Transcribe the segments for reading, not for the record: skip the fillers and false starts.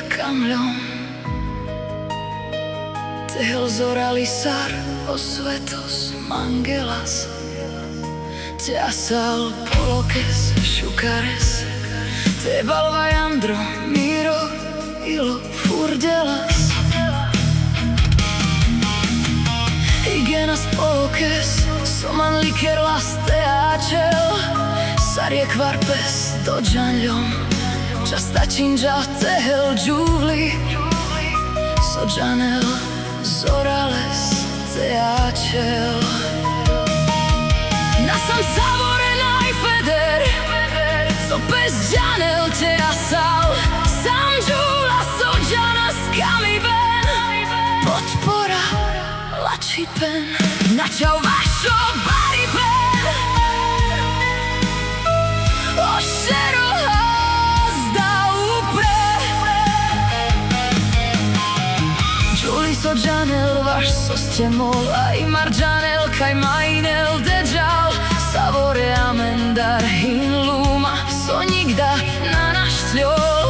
kamľom. Tehel zoralisar osvetos mangelas. Teasal polokes šukares. Tebal vajandro miro ilo furdelas. Hygienas polokes soman liker lasteačel. Sarie kvarpes do džanľom. Časta činžal tehel džuvli. Sođanel zorales teačel. Nasam savore najfeder, co bez džanel teasal. Sam džula sođana skami ben. Podpora lači pen. Načal vašo bari pen. Ošero hazda upre. Džuli sođanel vaš sostemol. A imar džanel kaj majnel deđal. Savore amendar hin luma. So nikda na naš tljol.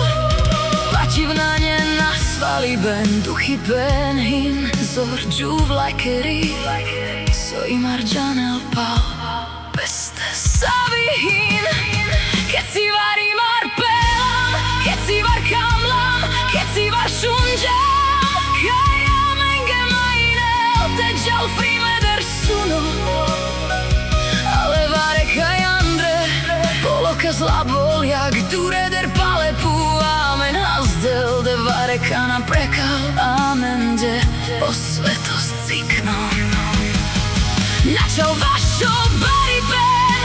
Pačiv na nje nasvali ben. Duhi ben hin zor džuv lajkeri. So imar džanel pal. Peste savi hin. Keď si var imar pelam. Keď si var kamľom. Keď si var šunđam. Kaj amenge majnel. Teđal frimeder suno. Ale vare kaj andre. Poloka zlabol jak dureder palepu. Amen hazdel de vare kana prekal. Amen de osvetost cikno. Načal vašo bari ben.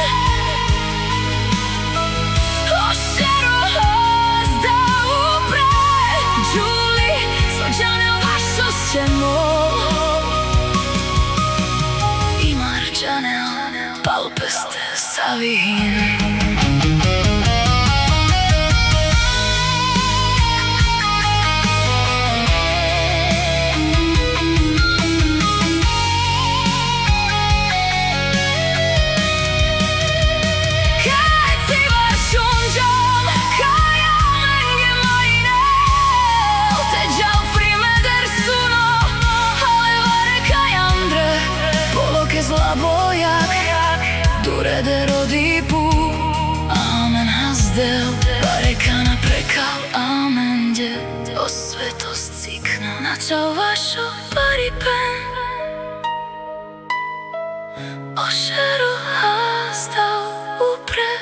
Ošero hazda upre. Džuli sođanel vaš sostemol. Imar džanel pal peste savi hin. Dureder odipu. Amen hazdel vare kana prekal. Amen de osvetost cikno. Načal vašo bari pen. Ošero hazda upre.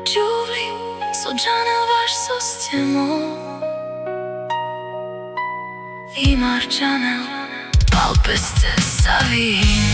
Džuvli sođanel vaš sostemol. Imar džanel pal peste savi hin.